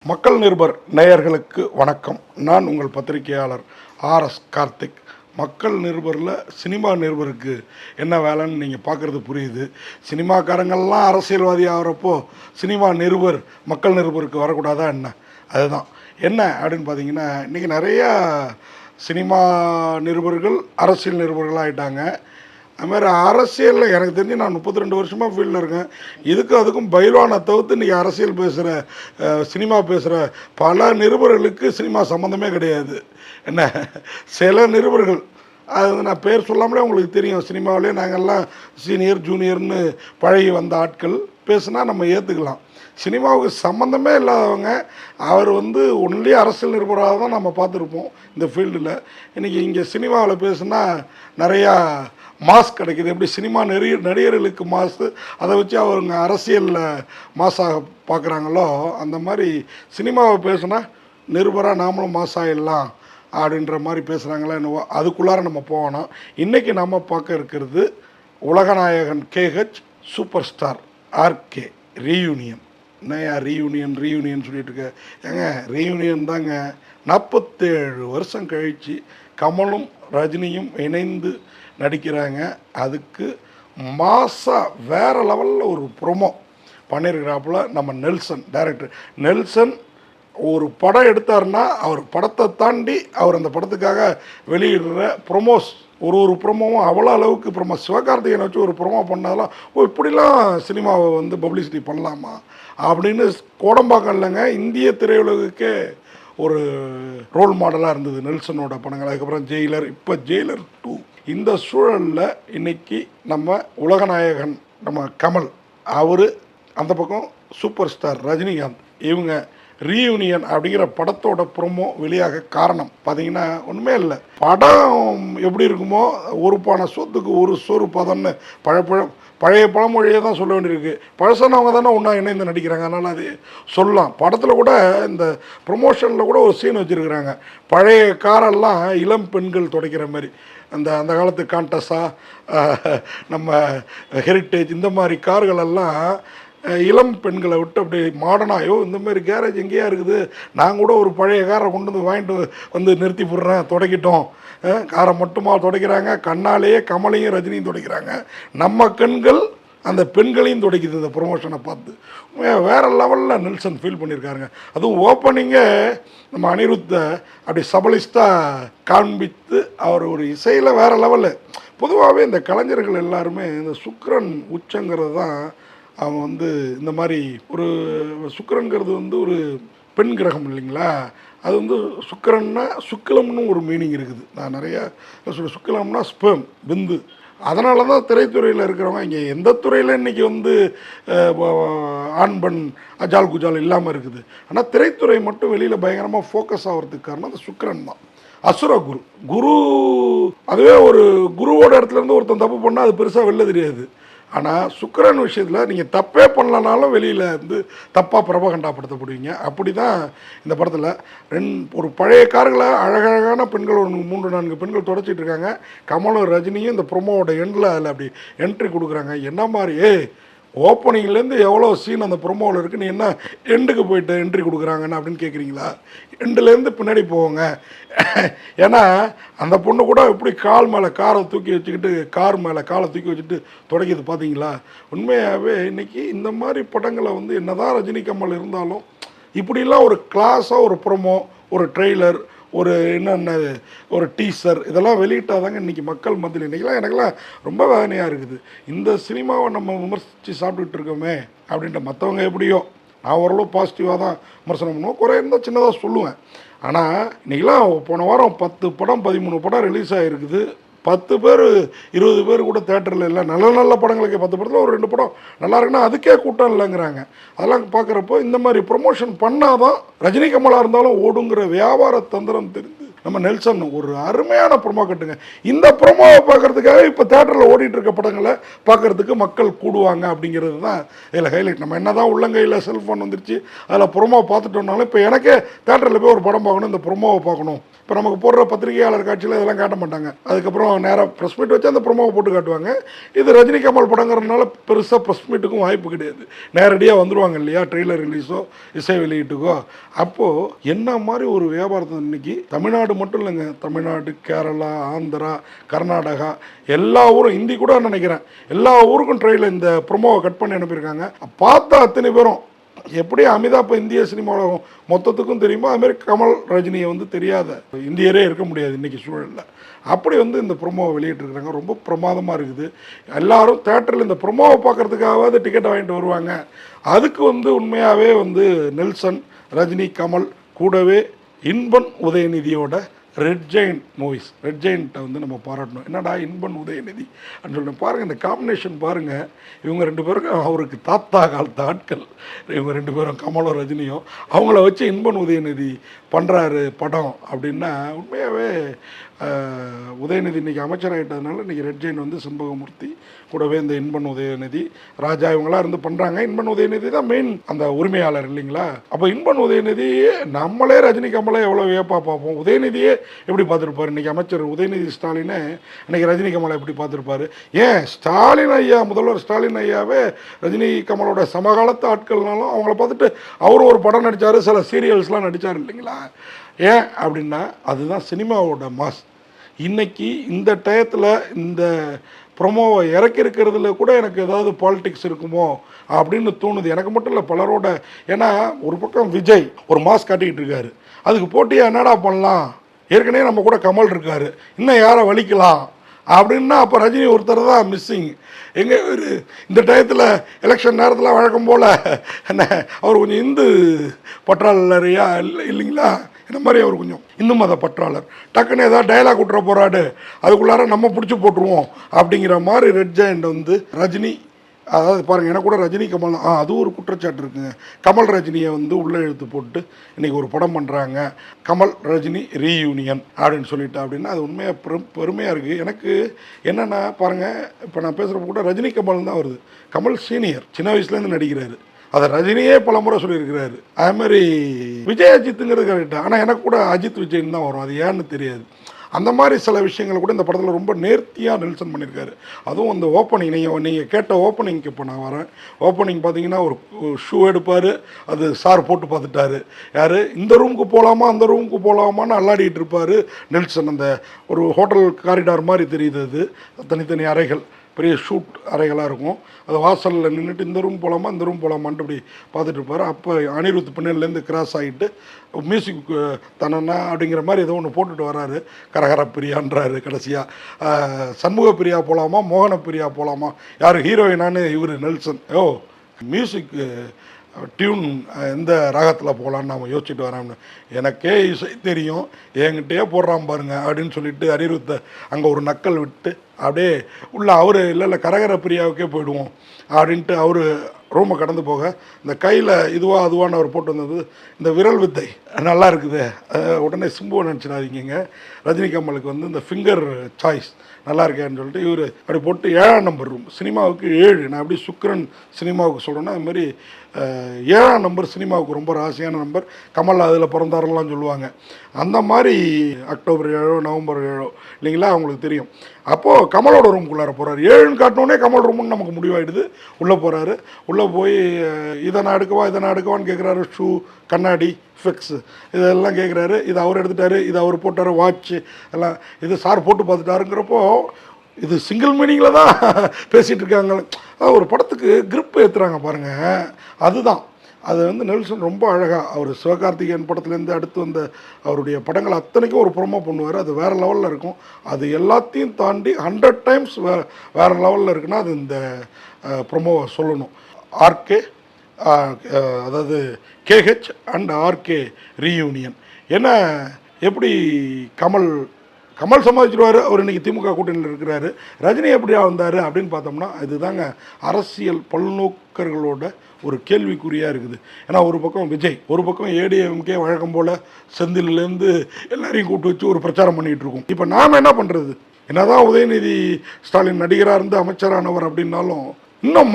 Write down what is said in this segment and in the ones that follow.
மக்கள் நிருபர் நேயர்களுக்கு வணக்கம். நான் உங்கள் பத்திரிகையாளர் ஆர்எஸ் கார்த்திக். மக்கள் நிருபரில் சினிமா நிருபருக்கு என்ன வேலைன்னு நீங்கள் பார்க்குறது புரியுது. சினிமாக்காரங்கள்லாம் அரசியல்வாதி ஆகிறப்போ சினிமா நிருபர் மக்கள் நிருபருக்கு வரக்கூடாதா என்ன? அதுதான் என்ன அப்படின்னு பார்த்தீங்கன்னா, இன்றைக்கி நிறையா சினிமா நிருபர்கள் அரசியல் நிருபர்களாக ஆகிட்டாங்க. அதுமாதிரி அரசியலில் எனக்கு தெரிஞ்சு நான் 32 வருஷமாக ஃபீல்டில் இருக்கேன். அதுக்கும் பைல்வானை தவிர்த்து இன்றைக்கி அரசியல் பேசுகிற சினிமா பேசுகிற பல நிருபர்களுக்கு சினிமா சம்மந்தமே கிடையாது. என்ன சில நிருபர்கள் அது நான் பேர் சொல்லாமலே உங்களுக்கு தெரியும். சினிமாவிலே நாங்கள்லாம் சீனியர் ஜூனியர்னு பழகி வந்த ஆட்கள் பேசுனா நம்ம ஏற்றுக்கலாம். சினிமாவுக்கு சம்மந்தமே இல்லாதவங்க அவர் ஒன்லி அரசியல் நிருபராக தான் நம்ம பார்த்துருப்போம் இந்த ஃபீல்டில். இன்றைக்கி இங்கே சினிமாவில் பேசுனா நிறையா மாஸ் கிடைக்கிது. எப்படி சினிமா நடிகர்களுக்கு மாசு, அதை வச்சு அவங்க அரசியலில் மாசாக பார்க்குறாங்களோ அந்த மாதிரி சினிமாவை பேசுனா நிருபராக நாமளும் மாசாயிடலாம் அப்படின்ற மாதிரி பேசுகிறாங்களா என்னவோ. அதுக்குள்ளார நம்ம போகணும். இன்றைக்கி நம்ம பார்க்க இருக்கிறது உலகநாயகன் KH super star RK reunion. என்னையா ரீயூனியன் சொல்லிட்டு இருக்க? ஏங்க ரீயூனியன் தாங்க. 47 வருஷம் கழித்து கமலும் ரஜினியும் இணைந்து நடிக்கிறாங்க. அதுக்கு மாசாக வேறு லெவலில் ஒரு ப்ரொமோ பண்ணியிருக்கிறாப்புல நம்ம நெல்சன் டைரக்டர். நெல்சன் ஒரு படம் எடுத்தார்னா அவர் படத்தை தாண்டி அவர் அந்த படத்துக்காக வெளியிடுற ப்ரொமோஸ் ஒரு ப்ரொமோவும் அவ்வளோ அளவுக்கு ப்ரொமோ. சிவகார்த்திகேயனை வச்சு ஒரு ப்ரொமோ பண்ணாலும் இப்படிலாம் சினிமாவை பப்ளிசிட்டி பண்ணலாமா அப்படின்னு கோடம்பாக்கம் இல்லைங்க, இந்திய திரையுலகுக்கே ஒரு ரோல் மாடலாக இருந்தது நெல்சனோட படங்கள். அதுக்கப்புறம் ஜெயிலர், இப்போ ஜெயிலர் 2. இந்த சூழலில் இன்றைக்கி நம்ம உலகநாயகன் நம்ம கமல், அவர் அந்த பக்கம் சூப்பர் ஸ்டார் ரஜினிகாந்த், இவங்க ரீயூனியன் அப்படிங்கிற படத்தோட ப்ரொமோ வெளியாக காரணம் பார்த்தீங்கன்னா ஒன்றுமே இல்லை. படம் எப்படி இருக்குமோ ஒரு பானை சொத்துக்கு ஒரு சோறு பதம்னு பழைய பழமொழியை தான் சொல்ல வேண்டியிருக்கு. பழசானவங்க தானே ஒன்றா இணைந்து நடிக்கிறாங்க, அதனால் அது சொல்லலாம். படத்தில் கூட இந்த ப்ரொமோஷனில் கூட ஒரு சீன் வச்சுருக்குறாங்க. பழைய காரெல்லாம் இளம் பெண்கள் துடைக்கிற மாதிரி, அந்த காலத்து கான்டஸா நம்ம ஹெரிட்டேஜ் இந்த மாதிரி கார்களெல்லாம் இளம் பெண்களை விட்டு அப்படி மாடர்னாயோ இந்த மாதிரி கேரேஜ் எங்கேயா இருக்குது, நான் கூட ஒரு பழைய காரை கொண்டு வாங்கிட்டு நிறுத்தி போடுறேன், துடைக்கிட்டோம். காரை மட்டுமா துடைக்கிறாங்க, கண்ணாலேயே கமலையும் ரஜினியும் துடைக்கிறாங்க. நம்ம கண்கள் அந்த பெண்களையும் துடைக்குது இந்த ப்ரொமோஷனை பார்த்து. வேறு லெவலில் நெல்சன் ஃபீல் பண்ணியிருக்காருங்க. அதுவும் ஓப்பனிங்கே நம்ம அனிருத்தை அப்படி சபலிஸ்டாக காண்பித்து அவர் ஒரு இசையில் வேறு லெவலு. பொதுவாகவே இந்த கலைஞர்கள் எல்லாருமே இந்த சுக்கிரன் உச்சங்கிறது தான் அவங்க இந்த மாதிரி ஒரு சுக்கிரன்கிறது ஒரு பெண் கிரகம் இல்லைங்களா. அது சுக்கிரன்னா சுக்கிலம்னு ஒரு மீனிங் இருக்குது. நான் நிறையா சுக்கிலம்னா ஸ்பெர்ம் விந்து. அதனால தான் திரைத்துறையில் இருக்கிறவங்க இங்கே எந்த துறையில் இன்றைக்கி ஆண் பெண் அஜால் குஜால் இல்லாமல் இருக்குது. ஆனால் திரைத்துறை மட்டும் வெளியில் பயங்கரமாக ஃபோக்கஸ் ஆகிறதுக்கு காரணம் அந்த சுக்கிரன் தான். அசுர குரு அதுவே ஒரு குருவோட இடத்துலேருந்து ஒருத்தன் தப்பு பண்ணால் அது பெருசாக வெளில தெரியாது. ஆனால் சுக்கிரன் விஷயத்தில் நீங்கள் தப்பே பண்ணலனாலும் வெளியில் தப்பாக பிரபகண்டாப்படுத்தப்படுவீங்க. அப்படி தான் இந்த படத்தில் ஒரு பழைய கார்களை அழகழகான பெண்கள் ஒரு 3-4 பெண்கள் தொடச்சிட்டு இருக்காங்க. கமலும் ரஜினியும் இந்த ப்ரொமோவோட எண்டில் அதில் அப்படி என்ட்ரி கொடுக்குறாங்க. என்ன மாதிரி ஓப்பனிங்லேருந்து எவ்வளோ சீன் அந்த ப்ரொமோவில் இருக்குது, நீ என்ன எண்டுக்கு போயிட்டு என்ட்ரி கொடுக்குறாங்கன்னு அப்படின்னு கேட்குறீங்களா? எண்டுலேருந்து பின்னாடி போவோங்க. ஏன்னா அந்த பொண்ணு கூட எப்படி கால் மேலே காரை தூக்கி வச்சுக்கிட்டு கார் மேலே காலை தூக்கி வச்சுட்டு தொடக்கிது பார்த்தீங்களா? உண்மையாகவே இன்றைக்கி இந்த மாதிரி படங்களை என்ன தான் ரஜினி கமல் இருந்தாலும் இப்படிலாம் ஒரு கிளாஸாக ஒரு ப்ரொமோ, ஒரு ட்ரெய்லர், ஒரு என்னென்ன ஒரு டீசர் இதெல்லாம் வெளியிட்டால் தாங்க இன்றைக்கி மக்கள் மத்தியில். இன்றைக்கெலாம் எனக்குலாம் ரொம்ப வேதனையாக இருக்குது. இந்த சினிமாவை நம்ம விமர்சித்து சாப்பிட்டுட்டு இருக்கோமே அப்படின்ட்டு. மற்றவங்க எப்படியோ, நான் ஓரளவு பாசிட்டிவாக தான் விமர்சனம் பண்ணுவோம், குறை இருந்தால் சின்னதாக சொல்லுவேன். ஆனால் இன்றைக்கெலாம் போன வாரம் 10 படம் 13 படம் ரிலீஸ் ஆகிருக்குது. 10 பேர் 20 பேர் கூட தேட்டரில் இல்லை. நல்ல படங்களுக்கு 10 படத்தில் ஒரு 2 படம் நல்லா இருக்குன்னா அதுக்கே கூட்டம் இல்லைங்கிறாங்க. அதெல்லாம் பார்க்குறப்போ இந்த மாதிரி ப்ரொமோஷன் பண்ணால் தான் ரஜினி கமலாக இருந்தாலும் ஓடுங்கிற வியாபார தந்திரம் தெரிந்து நம்ம நெல்சன் ஒரு அருமையான ப்ரொமோ கட்டுங்க. இந்த ப்ரொமோவை பார்க்கறதுக்காக இப்போ தேட்டரில் ஓடிட்டு இருக்க படங்களை பார்க்கறதுக்கு மக்கள் கூடுவாங்க அப்படிங்கிறது தான் இதில் ஹைலைட். நம்ம என்ன தான் உள்ளங்கையில் செல்ஃபோன் வந்துருச்சு, அதில் ப்ரொமோ பார்த்துட்டோம்னாலும் இப்போ எனக்கே தேட்டரில் போய் ஒரு படம் பார்க்கணும், இந்த ப்ரொமோவை பார்க்கணும். இப்போ நமக்கு போடுற பத்திரிகையாளர் காட்சியில் இதெல்லாம் காட்ட மாட்டாங்க. அதுக்கப்புறம் நேராக ப்ரெஸ் மீட் வச்சு அந்த ப்ரொமோவை போட்டு காட்டுவாங்க. இது ரஜினி கமல் படங்கிறதுனால பெருசாக ப்ரெஸ் மீட்டுக்கும் வாய்ப்பு கிடையாது. நேரடியாக வந்துடுவாங்க இல்லையா, ட்ரெய்லர் ரிலீஸோ இசை வெளியீட்டுக்கோ. அப்போது என்ன மாதிரி ஒரு வியாபாரத்தை இன்னைக்கு தமிழ்நாடு மட்டும் இல்லைங்க, தமிழ்நாடு, கேரளா, ஆந்திரா, கர்நாடகா எல்லா ஊரும், ஹிந்தி கூட நினைக்கிறேன், எல்லா ஊருக்கும் ட்ரெயிலில் இந்த ப்ரொமோவை கட் பண்ணி அனுப்பியிருக்காங்க. பார்த்தா அத்தனை பேரும் எப்படி அமிதாப் இந்திய சினிமாவில் மொத்தத்துக்கும் தெரியுமோ அதுமாரி கமல் ரஜினியை வந்து தெரியாத இந்தியரே இருக்க முடியாது இன்றைக்கி சூழலில். அப்படி வந்து இந்த ப்ரொமோவை வெளியிட்டிருக்கிறாங்க. ரொம்ப பிரமாதமாக இருக்குது. எல்லாரும் தேட்டரில் இந்த ப்ரொமோவை பார்க்குறதுக்காகவாது டிக்கெட் வாங்கிட்டு வருவாங்க. அதுக்கு வந்து உண்மையாகவே வந்து நெல்சன், ரஜினி, கமல் கூடவே இன்பன் உதயநிதியோட ரெட் ஜெயின்ட் மூவிஸ், ரெட் ஜெயின்ட்டை வந்து நம்ம பாராட்டணும். என்னடா இன்பன் உதயநிதி அப்படின்னு சொல்லிட்டு பாருங்கள், இந்த காம்பினேஷன் பாருங்கள். இவங்க ரெண்டு பேருக்கும் அவருக்கு தாத்தா காலத்து ஆட்கள். இவங்க ரெண்டு பேரும் கமலும் ரஜினியும் அவங்கள வச்சு இன்பன் உதயநிதி பண்ணுறாரு படம் அப்படின்னா உண்மையாகவே உதயநிதி இன்றைக்கி அமைச்சராகிட்டதுனால இன்றைக்கி ரெட் ஜெயின் வந்து செண்பகமூர்த்தி கூடவே இந்த இன்பன் உதயநிதி, ராஜா இவங்களாம் இருந்து பண்ணுறாங்க. இன்பன் உதயநிதி தான் மெயின் அந்த உரிமையாளர் இல்லைங்களா. அப்போ இன்பன் உதயநிதி நம்மளே ரஜினி கமலை எவ்வளோ வியப்பாக பார்ப்போம். உதயநிதியே எப்படி பார்த்துருப்பார் இன்றைக்கி அமைச்சர் உதயநிதி ஸ்டாலினே இன்றைக்கி ரஜினி கமலை எப்படி பார்த்துருப்பார். ஏன் ஸ்டாலின் ஐயா, முதல்வர் ஸ்டாலின் ஐயாவே ரஜினி கமலோட சமகாலத்து ஆட்கள்னாலும் அவங்கள பார்த்துட்டு அவரும் ஒரு படம் நடித்தார், சில சீரியல்ஸ்லாம் நடித்தார் இல்லைங்களா. ஏன் அப்படின்னா அதுதான் சினிமாவோட மாஸ். இன்றைக்கி இந்த டயத்தில் இந்த ப்ரொமோவை இறக்கிருக்கிறதுல கூட எனக்கு ஏதாவது பாலிடிக்ஸ் இருக்குமோ அப்படின்னு தோணுது. எனக்கு மட்டும் இல்லை, பலரோட. ஏன்னா ஒரு பக்கம் விஜய் ஒரு மாஸ் காட்டிக்கிட்டு இருக்காரு, அதுக்கு போட்டியாக என்னடா பண்ணலாம், ஏற்கனவே நம்ம கூட கமல் இருக்கார், இன்னும் யாரை வலிக்கலாம் அப்படின்னா அப்போ ரஜினி ஒருத்தர் தான் மிஸ்ஸிங். எங்கே இந்த டயத்தில் எலெக்ஷன் நேரத்தில் வழக்கம் போல் என்ன அவர் கொஞ்சம் இந்து பற்றாளரையா இல்லைங்களா, இந்த மாதிரி அவர் கொஞ்சம் இந்து மத பற்றாளர். டக்குன்னு ஏதாவது டைலாக் விட்டுற போகிறாடு, அதுக்குள்ளார நம்ம பிடிச்சி போட்டுருவோம் அப்படிங்கிற மாதிரி ரெட் ஜெயண்ட் வந்து ரஜினி. அதாவது பாருங்கள், எனக்கு கூட ரஜினி கமல் அதுவும் ஒரு குற்றச்சாட்டு இருக்குங்க. கமல் ரஜினியை வந்து உள்ளே இழுத்து போட்டு இன்றைக்கி ஒரு படம் பண்ணுறாங்க, கமல் ரஜினி ரீயூனியன் அப்படின்னு சொல்லிட்டு. அப்படின்னா அது உண்மையாக பெருமையாக இருக்குது. எனக்கு என்னென்னா பாருங்கள், இப்போ நான் பேசுகிறப்ப கூட ரஜினி கமல் தான் வருது. கமல் சீனியர், சின்ன வயசுலேருந்து நடிக்கிறாரு, அதை ரஜினியே பல முறை சொல்லியிருக்கிறாரு. அதுமாதிரி விஜய் அஜித்துங்கிறது கரெக்டு, ஆனால் எனக்கு கூட அஜித் விஜய்ன்னு தான் வரும், அது ஏன்னு தெரியாது. அந்த மாதிரி சில விஷயங்கள் கூட இந்த படத்தில் ரொம்ப நேர்த்தியாக நெல்சன் பண்ணியிருக்காரு. அதுவும் அந்த ஓப்பனிங், நீங்கள் கேட்ட ஓப்பனிங்க்கு இப்போ நான் வரேன். ஓப்பனிங் பார்த்தீங்கன்னா ஒரு ஷூ எடுப்பார், அது சார் போட்டு பார்த்துட்டாரு. யார் இந்த ரூமுக்கு போகலாமா அந்த ரூமுக்கு போகலாமான்னு அல்லாடிட்டு இருப்பார் நெல்சன். அந்த ஒரு ஹோட்டல் காரிடார் மாதிரி தெரியுது, அது தனித்தனி அறைகள், பெரிய ஷூட் அறைகளாக இருக்கும். அது வாசலில் நின்றுட்டு இந்த ரூம் போகலாமா இந்த ரூம் போகலாமான்ட்டு அப்படி பார்த்துட்டு இருப்பார். அப்போ அனிருத் பின்னணிலேருந்து கிராஸ் ஆகிட்டு மியூசிக் தனனா அப்படிங்கிற மாதிரி ஏதோ ஒன்று போட்டுட்டு வராரு. கரகர பிரியான்றாரு கடைசியாக. சண்முக பிரியா போகலாமா மோகன பிரியா போகலாமா, யார் ஹீரோயினான்னு இவர் நெல்சன். மியூசிக் டியூன் எந்த ராகத்தில் போகலான்னு நாம் யோசிச்சுட்டு வரோம்னு. எனக்கே இசை தெரியும், என்கிட்டயே போடுறான் பாருங்க அப்படின்னு சொல்லிட்டு அனிருத்தை அங்கே ஒரு நக்கல் விட்டு அப்படியே உள்ள அவர் இல்லை கரகர பிரியாவுக்கே போயிடுவோம் அப்படின்ட்டு அவர் ரூமை கடந்து போக இந்த கையில் இதுவா அதுவான்னு அவர் போட்டு வந்தது இந்த விரல் வித்தை நல்லா இருக்குது. உடனே சிம்புவை நினச்சிடாதீங்க, ரஜினி கமலுக்கு வந்து இந்த ஃபிங்கர் சாய்ஸ் நல்லா இருக்கேன்னு சொல்லிட்டு இவர் அப்படி போட்டு 7ஆம் நம்பர் ரூம், சினிமாவுக்கு 7. நான் எப்படி சுக்ரன் சினிமாவுக்கு சொல்கிறேன்னா அது மாதிரி 7ஆம் நம்பர் சினிமாவுக்கு ரொம்ப ராசியான நம்பர். கமல் அதில் பிறந்தாரெல்லாம் சொல்லுவாங்க. அந்த மாதிரி அக்டோபர் 7 நவம்பர் 7 இல்லைங்களா, அவங்களுக்கு தெரியும். அப்போது கமலோட ரூமுக்குள்ளார போகிறார். 7ன்னு காட்டினோடனே கமல் ரூமுன்னு நமக்கு முடிவாயிடுது. உள்ளே போகிறாரு. உள்ளே போய் இதை நான் எடுக்கவான்னு கேட்குறாரு. ஷூ, கண்ணாடி, ஃபிக்ஸு இதெல்லாம் கேட்குறாரு. இது அவர் எடுத்துட்டாரு, இது அவர் போட்டார், வாட்ச்சு எல்லாம் இது சார் போட்டு பார்த்துட்டாருங்கிறப்போ இது சிங்கிள் மீனிங்கில் தான் பேசிகிட்டு இருக்காங்க. ஒரு படத்துக்கு கிரிப் ஏற்றுறாங்க பாருங்கள், அதுதான். அது வந்து நெல்சன் ரொம்ப அழகாக அவர் சிவகார்த்திகேயன் படத்துலேருந்து அடுத்து வந்த அவருடைய படங்கள் அத்தனைக்கும் ஒரு ப்ரொமோ பண்ணுவார். அது வேறு லெவலில் இருக்கும். அது எல்லாத்தையும் தாண்டி 100 டைம்ஸ் வேறு லெவலில் இருக்குன்னா அது இந்த ப்ரொமோவை சொல்லணும். ஆர்கே, அதாவது கேஹெச் அண்ட் ஆர்கே ரீயூனியன். ஏன்னா எப்படி கமல் கமல் சமாளிச்சிருவார், அவர் இன்றைக்கி திமுக கூட்டணியில் இருக்கிறாரு. ரஜினி எப்படி வந்தார் அப்படின்னு பார்த்தோம்னா இதுதாங்க அரசியல் பல்நோக்கர்களோட ஒரு கேள்விக்குறியாக இருக்குது. ஏன்னா ஒரு பக்கம் விஜய், ஒரு பக்கம் ஏடிஎம்கே வழக்கம் போல் செந்திலேருந்து எல்லாரையும் கூட்டு வச்சு ஒரு பிரச்சாரம் பண்ணிகிட்டு இருக்கோம். இப்போ நாம் என்ன பண்ணுறது? என்னதான் உதயநிதி ஸ்டாலின் நடிகராக இருந்து அமைச்சரானவர் அப்படின்னாலும் இன்னும்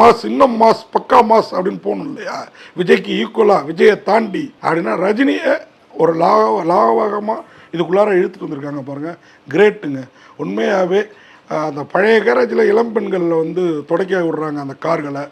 மாஸ் பக்கா மாஸ் அப்படின்னு போகணும் இல்லையா? விஜய்க்கு ஈக்குவலாக, விஜயை தாண்டி அப்படின்னா ரஜினியை ஒரு லாபகமாக இதுக்குள்ளார இழுத்துட்டு வந்திருக்காங்க பாருங்கள். கிரேட்டுங்க. உண்மையாகவே அந்த பழைய கேரேஜில் இளம்பெண்களில் வந்து தொடக்க விடுறாங்க அந்த கார்களை.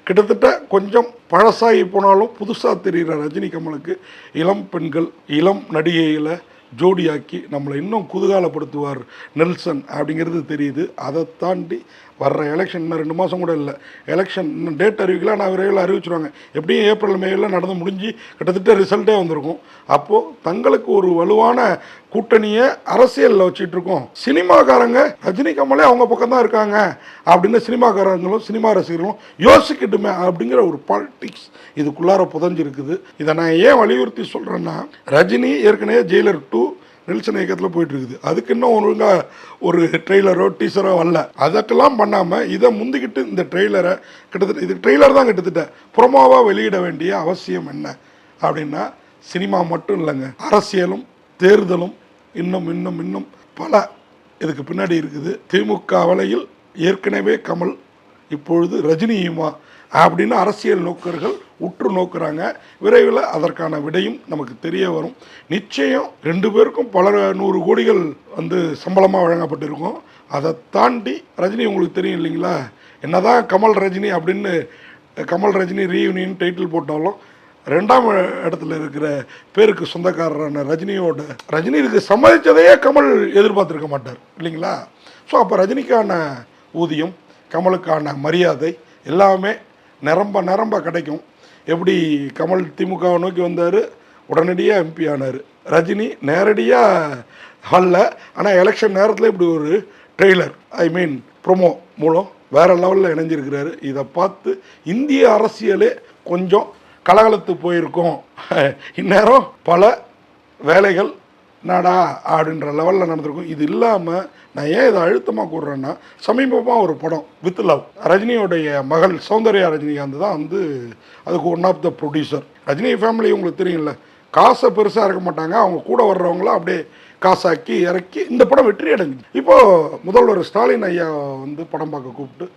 கிட்டத்தட்ட கொஞ்சம் பழசாகி போனாலும் புதுசாக தெரிகிற ரஜினி கமலுக்கு இளம் பெண்கள், இளம் நடிகைகளை ஜோடியாக்கி நம்மளை இன்னும் குதூகலப்படுத்துவார் நெல்சன் அப்படிங்கிறது தெரியுது. அதை தாண்டி வர்ற எலெக்ஷன் இன்னும் 2 மாதம் கூட இல்லை. எலெக்ஷன் இன்னும் டேட் அறிவிக்கலாம், நான் விரைவில் அறிவிச்சிருவாங்க. எப்படியும் ஏப்ரல் மேயில் நடந்து முடிஞ்சு கிட்டத்தட்ட ரிசல்ட்டே வந்திருக்கும். அப்போது தங்களுக்கு ஒரு வலுவான கூட்டணியை அரசியலில் வச்சுட்டு இருக்கோம். சினிமாக்காரங்க ரஜினி கமலே அவங்க பக்கம் தான் இருக்காங்க அப்படின்னு சினிமாக்காரங்களும் சினிமா ரசிகர்களும் யோசிக்கட்டுமே அப்படிங்கிற ஒரு பாலிட்டிக்ஸ் இதுக்குள்ளார புதஞ்சிருக்குது. இதை நான் ஏன் வலியுறுத்தி சொல்கிறேன்னா, ரஜினி ஏற்கனவே ஜெயிலர் 2 நெல்சன் இயக்கத்தில் போயிட்டுருக்குது. அதுக்கு இன்னும் ஒழுங்காக ஒரு ட்ரெய்லரோ டீசரோ வரல. அதற்கெல்லாம் பண்ணாமல் இதை முந்திக்கிட்டு இந்த ட்ரெய்லரை கிட்டத்தட்ட இது ட்ரெய்லர் தான் கிட்டத்தட்ட ப்ரொமோவாக வெளியிட வேண்டிய அவசியம் என்ன அப்படின்னா, சினிமா மட்டும் இல்லைங்க, அரசியலும் தேர்தலும் இன்னும் பல இதுக்கு பின்னாடி இருக்குது. திமுக வலையில் ஏற்கனவே கமல், இப்பொழுது ரஜினியுமா அப்படின்னு அரசியல் நோக்கர்கள் உற்று நோக்குறாங்க. விரைவில் அதற்கான விடையும் நமக்கு தெரிய வரும். நிச்சயம் 2 பேருக்கும் பல 100 கோடிகள் வந்து சம்பளமாக வழங்கப்பட்டிருக்கும். அதை தாண்டி ரஜினி உங்களுக்கு தெரியும் இல்லைங்களா, என்னதான் கமல் ரஜினி அப்படின்னு கமல் ரஜினி ரீயூனியன் டைட்டில் போட்டாலும் 2ஆம் இடத்துல இருக்கிற பேருக்கு சொந்தக்காரரான ரஜினி இதுக்கு சம்மதித்ததையே கமல் எதிர்பார்த்துருக்க மாட்டார் இல்லைங்களா? ஸோ அப்போ ரஜினிக்கான ஊதியம், கமலுக்கான மரியாதை எல்லாமே நிரம்ப கிடைக்கும். எப்படி கமல் திமுகவை நோக்கி வந்தார், உடனடியாக எம்பி ஆனார். ரஜினி நேரடியாக வரல, ஆனால் எலெக்ஷன் நேரத்தில் இப்படி ஒரு ட்ரெய்லர் ப்ரொமோ மூலம் வேறு லெவலில் இணைஞ்சிருக்கிறாரு. இதை பார்த்து இந்திய அரசியலே கொஞ்சம் கலகலத்து போயிருக்கோம். இந்நேரம் பல வேலைகள் நாடா அப்படின்ற லெவலில் நடந்திருக்கும். இது இல்லாமல் நான் ஏன் இதை அழுத்தமாக கூடுறேன்னா, சமீபமாக ஒரு படம் வித் லவ், ரஜினியோடைய மகள் சௌந்தர்யா ரஜினிகாந்த் தான் வந்து அதுக்கு one of the producer. Rajini family உங்களுக்கு தெரியும்ல, காசை பெருசாக இருக்க மாட்டாங்க, அவங்க கூட வர்றவங்களாம் அப்படியே காசாக்கி இறக்கி இந்த படம் வெற்றி அடைஞ்சிது. இப்போது முதல்வர் ஸ்டாலின் ஐயா வந்து படம் பார்க்க கூப்பிட்டு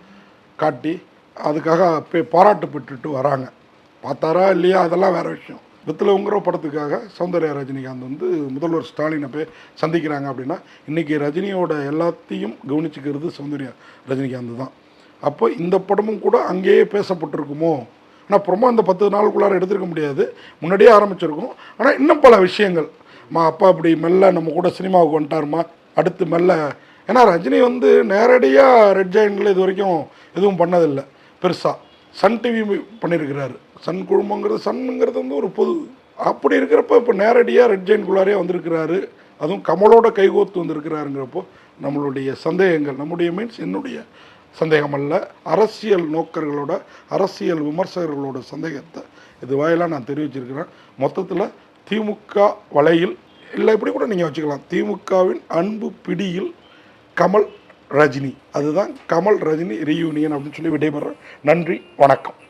காட்டி அதுக்காக பாராட்டு பெற்றுட்டு வராங்க. பார்த்தாரா இல்லையா அதெல்லாம் வேறு விஷயம். வித்லவ்ங்கிற படத்துக்காக சௌந்தர்யா ரஜினிகாந்த் வந்து முதல்வர் ஸ்டாலினை போய் சந்திக்கிறாங்க. அப்படின்னா இன்றைக்கி ரஜினியோட எல்லாத்தையும் கவனிச்சுக்கிறது சௌந்தர்யா ரஜினிகாந்த் தான். அப்போ இந்த படமும் கூட அங்கேயே பேசப்பட்டிருக்குமோ? ஆனால் ப்ரொமோ இந்த 10 நாளுக்குள்ளார எடுத்துருக்க முடியாது, முன்னாடியே ஆரம்பிச்சிருக்கும். ஆனால் இன்னும் பல விஷயங்கள், அப்பா அப்படி மெல்ல நம்ம கூட சினிமாவுக்கு வந்துட்டாருமா, அடுத்து மெல்ல, ஏன்னா ரஜினி வந்து நேரடியாக ரெட் ஜெயண்டில் இது வரைக்கும் எதுவும் பண்ணதில்லை பெருசாக. சன் டிவி பண்ணியிருக்கிறாரு. சன் சன்னுங்கிறது வந்து ஒரு பொது, அப்படி இருக்கிறப்ப இப்போ நேரடியாக ரெட் ஜெயின்குள்ளாரே வந்திருக்கிறாரு. அதுவும் கமலோட கைகோத்து வந்திருக்கிறாருங்கிறப்போ நம்மளுடைய சந்தேகங்கள், என்னுடைய சந்தேகம் அல்ல, அரசியல் நோக்கர்களோட அரசியல் விமர்சகர்களோட சந்தேகத்தை இது வாயிலாக நான் தெரிவிச்சிருக்கிறேன். மொத்தத்தில் திமுக வலையில் இல்லை, இப்படி கூட நீங்கள் வச்சுக்கலாம், திமுகவின் அன்பு பிடியில் கமல் ரஜினி, அதுதான் கமல் ரஜினி ரீயூனியன் அப்படின்னு சொல்லி விடைபெறேன். நன்றி, வணக்கம்.